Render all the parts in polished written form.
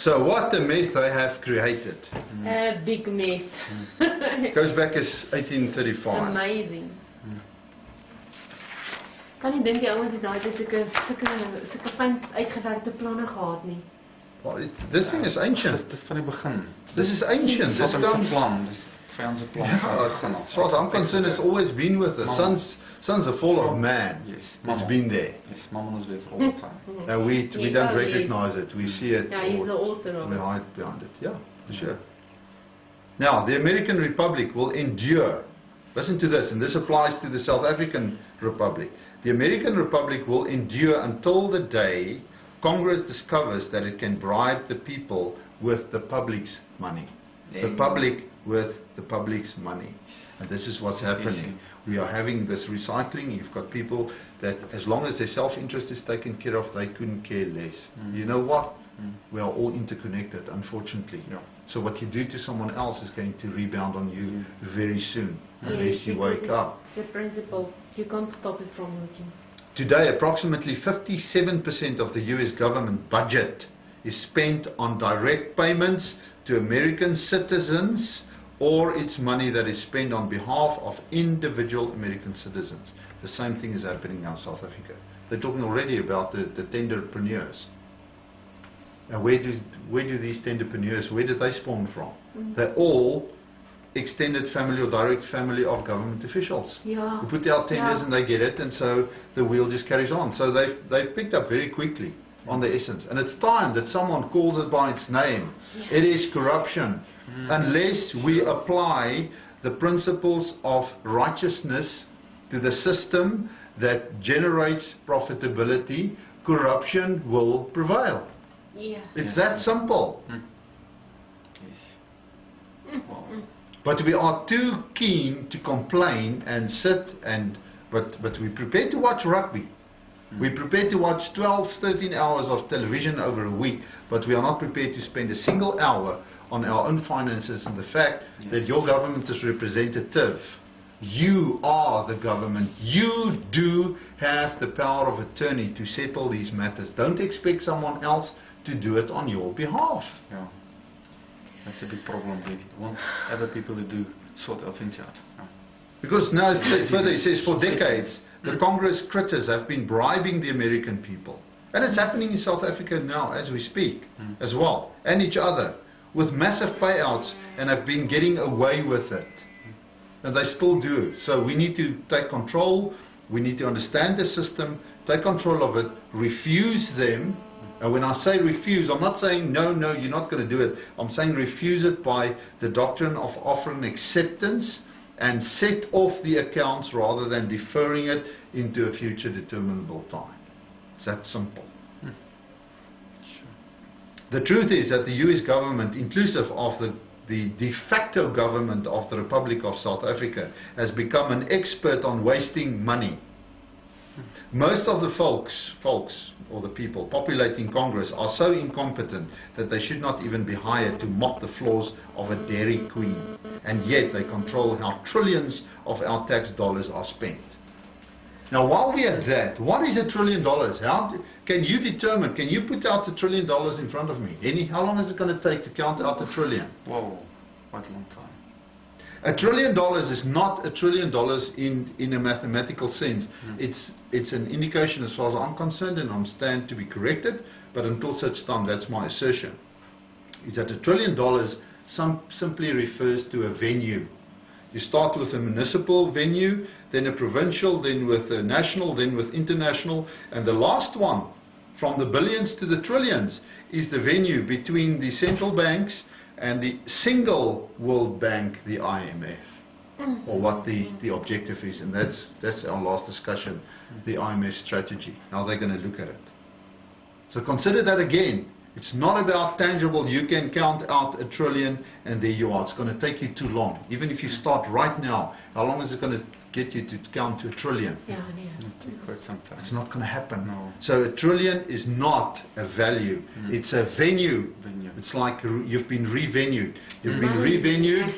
So what a mess they have created. A big mess. Goes back as 1835. Amazing. Kan nie dink die ouens het daai sulke fyn uitgewerkte planne gehad nie. Well, this thing is ancient. Dis van die begin. This is ancient. Dis This comes plan. Dis vyandse plan. as far as I'm concerned, it's always been with us. Since the fall of man, Yes, it's been there. Yes, Mama knows there for all the time. And we don't recognize it. We see it. Yeah, he's the author of We it. hide behind it. Yeah, for sure. Now, the American Republic will endure. Listen to this, and this applies to the South African Republic. The American Republic will endure until the day Congress discovers that it can bribe the people with the public's money. The public with the public's money. And this is what's happening. We are having this recycling. You've got people that, as long as their self-interest is taken care of, they couldn't care less. You know what? We are all interconnected, unfortunately. Yeah. So what you do to someone else is going to rebound on you very soon, unless you wake up. The principle, you can't stop it from working. Today, approximately 57% of the US government budget is spent on direct payments to American citizens, or it's money that is spent on behalf of individual American citizens. The same thing is happening now in South Africa. They're talking already about the tenderpreneurs. And where do these tenderpreneurs, where did they spawn from? They're all extended family or direct family of government officials. Yeah. Who put out tenders and they get it, and so the wheel just carries on. So they've picked up very quickly on the essence. And it's time that someone calls it by its name. It is corruption. Unless we apply the principles of righteousness to the system that generates profitability, corruption will prevail. Yeah. It's that simple. Yes. Wow. But we are too keen to complain and sit but we're prepared to watch rugby. We're prepared to watch 12, 13 hours of television over a week, but we are not prepared to spend a single hour on our own finances and the fact that your government is representative. You are the government. You do have the power of attorney to settle these matters. Don't expect someone else to do it on your behalf. Yeah. That's a big problem, really. Want other people to do sort of things out. Yeah. Because now further it says for decades the Congress critters have been bribing the American people. And it's happening in South Africa now as we speak as well. And each other. With massive payouts, and have been getting away with it. And they still do. So we need to take control. We need to understand the system. Take control of it. Refuse them. And when I say refuse, I'm not saying no, you're not going to do it. I'm saying refuse it by the doctrine of offering acceptance and set off the accounts rather than deferring it into a future determinable time. It's that simple. The truth is that the US government, inclusive of the de facto government of the Republic of South Africa, has become an expert on wasting money. Most of the folks or the people populating Congress are so incompetent that they should not even be hired to mop the floors of a Dairy Queen. And yet they control how trillions of our tax dollars are spent. Now while we're at that, what is $1 trillion? How can you determine, can you put out $1 trillion in front of me? How long is it going to take to count out $1 trillion? Whoa, quite a long time. $1 trillion is not $1 trillion in a mathematical sense. It's an indication as far as I'm concerned, and I'm stand to be corrected, but until such time, that's my assertion. Is that $1 trillion simply refers to a venue. You start with a municipal venue, then a provincial, then with a national, then with international, and the last one, from the billions to the trillions, is the venue between the central banks and the single World Bank, the IMF, or what the objective is. And that's our last discussion, the IMF strategy, how they're going to look at it. So consider that again. It's not about tangible, you can count out $1 trillion and there you are. It's going to take you too long. Even if you start right now, how long is it going to get you to count to $1 trillion? Yeah. It'll take quite some time. It's not going to happen. No. So $1 trillion is not a value. It's a venue. It's like you've been revenued. You've been revenued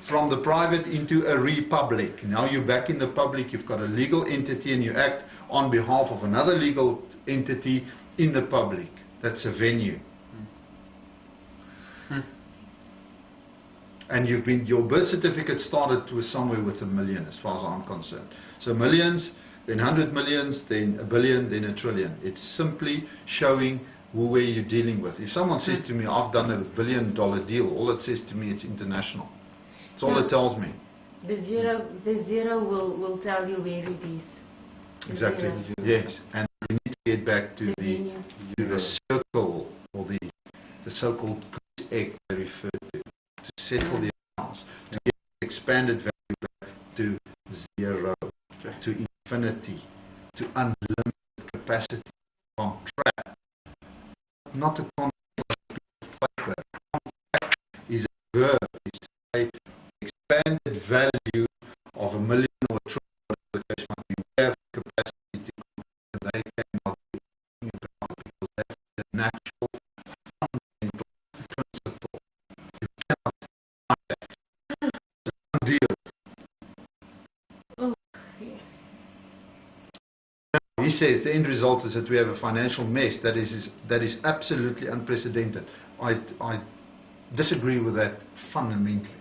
from the private into a republic. Now you're back in the public. You've got a legal entity and you act on behalf of another legal entity in the public. That's a venue. And your birth certificate started with somewhere with 1 million, as far as I'm concerned. So millions, then 100 millions, then 1 billion, then 1 trillion. It's simply showing where you're dealing with. If someone says to me, I've done a $1 billion deal, all it says to me, it's international. That's all it tells me. The zero will tell you where it is. Exactly. Yes. And we need to get back to the circle, or the so-called goose egg they refer to settle the accounts, to get expanded value back to zero, to infinity, to unlimited capacity, contract. Not a contract of paper. Contract is a verb. It's to say expanded value of 1 million or 1 trillion, the case might be. We have capacity to contract, and they cannot do anything about it because that's the natural fundamental principle. You cannot deny that. It's unreal. Oh, yes. He says the end result is that we have a financial mess that is absolutely unprecedented. I disagree with that fundamentally.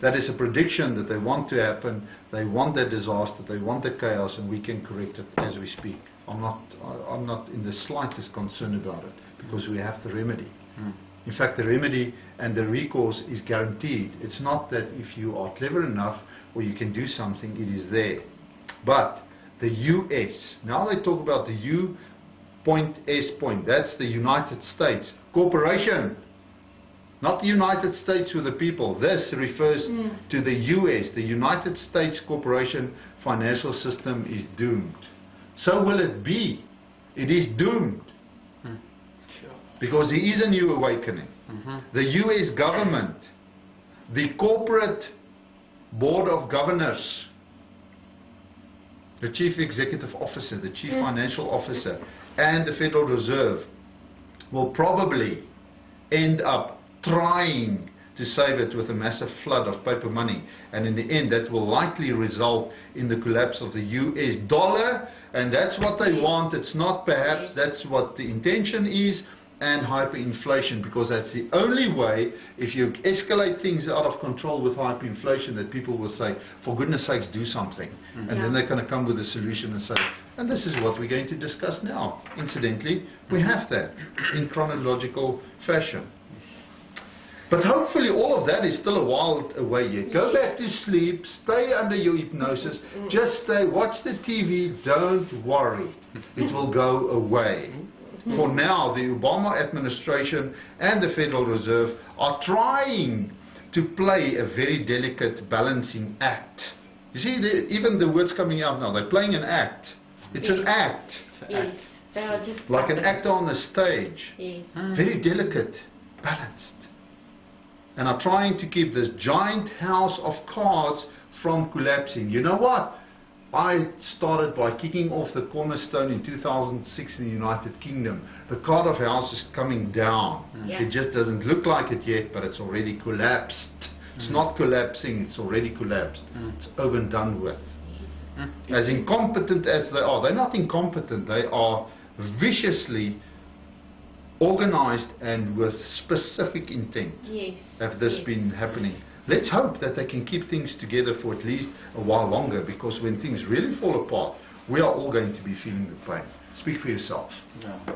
That is a prediction that they want to happen. They want that disaster. They want the chaos, and we can correct it as we speak. I'm not in the slightest concerned about it because we have the remedy. In fact, the remedy and the recourse is guaranteed. It's not that if you are clever enough or you can do something, it is there. But the US, now they talk about the U.S. That's the United States Corporation, not the United States with the people. This refers to the US. The United States Corporation financial system is doomed. So will it be. It is doomed. Because there is a new awakening. The US government, the corporate board of governors, the chief executive officer, the chief financial officer, and the Federal Reserve will probably end up trying to save it with a massive flood of paper money. And in the end, that will likely result in the collapse of the US dollar. And that's what they want. It's not perhaps, that's what the intention is. And hyperinflation, because that's the only way, if you escalate things out of control with hyperinflation, that people will say, for goodness sakes, do something. And then they're going to come with a solution and say, and this is what we're going to discuss now. Incidentally, we have that in chronological fashion. But hopefully all of that is still a while away yet. Go back to sleep, stay under your hypnosis, just stay, watch the TV, don't worry. It will go away. For now, the Obama administration and the Federal Reserve are trying to play a very delicate balancing act. You see, even the words coming out now, they're playing an act. It's an act. Yes. They are just like an actor on the stage. Yes. Very delicate, balanced. And are trying to keep this giant house of cards from collapsing. You know what? I started by kicking off the cornerstone in 2006 in the United Kingdom. The Cardiff house is coming down. It just doesn't look like it yet, but it's already collapsed. It's not collapsing, it's already collapsed. It's over and done with. As incompetent as they are, they're not incompetent, they are viciously organized and with specific intent. Have this been happening? Let's hope that they can keep things together for at least a while longer, because when things really fall apart, we are all going to be feeling the pain. Speak for yourself.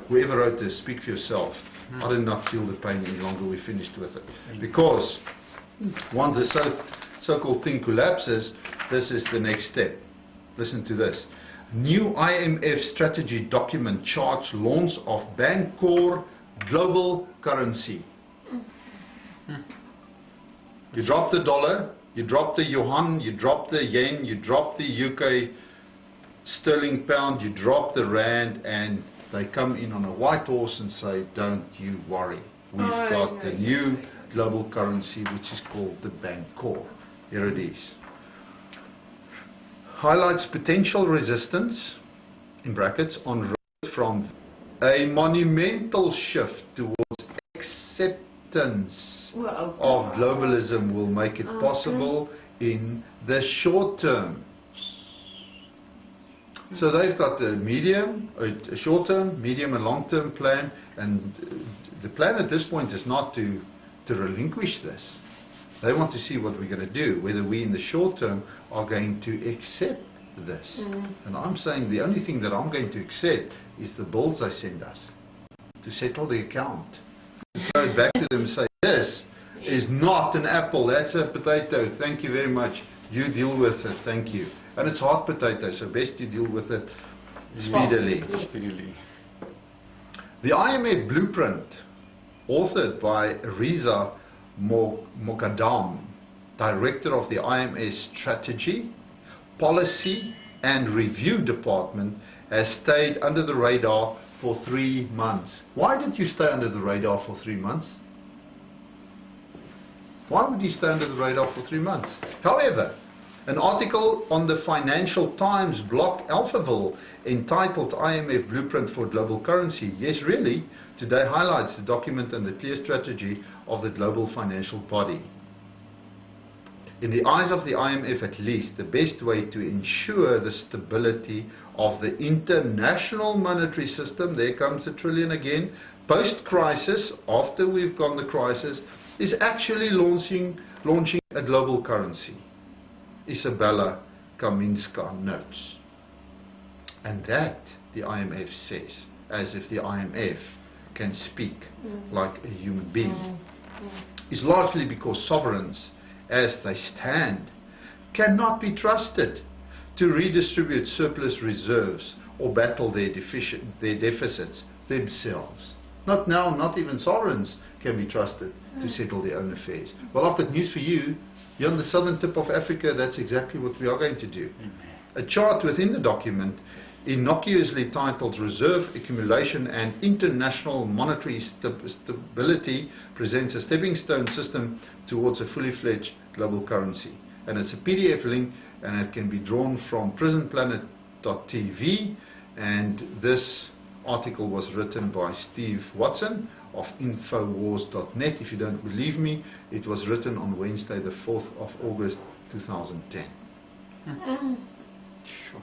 Whoever wrote this, speak for yourself. I did not feel the pain any longer. We finished with it. Because once the so-called thing collapses, this is the next step. Listen to this. New IMF strategy document charts launch of Bancor global currency. You drop the dollar, you drop the yuan, you drop the yen, you drop the UK sterling pound, you drop the rand, and they come in on a white horse and say, don't you worry. We've got the new global currency, which is called the Bancor. Here it is. Highlights potential resistance, in brackets, on road from a monumental shift towards acceptance of globalism will make it possible in the short term. So they've got a short term, medium and long term plan, and the plan at this point is not to to relinquish this. They want to see what we're going to do, whether we in the short term are going to accept this. And I'm saying the only thing that I'm going to accept is the bills they send us to settle the account. To throw it back to them and say, this is not an apple, that's a potato, thank you very much, you deal with it, thank you. And it's hot potato, so best you deal with it speedily. The IMF blueprint, authored by Riza Moghadam, director of the IMF Strategy, Policy and Review Department, has stayed under the radar for 3 months. Why did you stay under the radar for 3 months? Why would you stay under the radar for 3 months? However, an article on the Financial Times blog Alphaville entitled IMF Blueprint for Global Currency, yes really, today highlights the document and the clear strategy of the global financial body. In the eyes of the IMF at least, the best way to ensure the stability of the international monetary system, there comes the trillion again, post-crisis, after we've gone the crisis, is actually launching a global currency. Isabella Kaminska notes. And that, the IMF says, as if the IMF can speak like a human being, is largely because sovereigns, as they stand, cannot be trusted to redistribute surplus reserves or battle their deficits themselves. Not now, not even sovereigns can be trusted to settle their own affairs. Well, I've got news for you. You're on the southern tip of Africa, that's exactly what we are going to do. A chart within the document, innocuously titled Reserve Accumulation and International Monetary Stability, presents a stepping stone system towards a fully fledged global currency. And it's a PDF link, and it can be drawn from prisonplanet.tv, and this article was written by Steve Watson of Infowars.net. If you don't believe me, it was written on Wednesday the 4th of August 2010. Sure.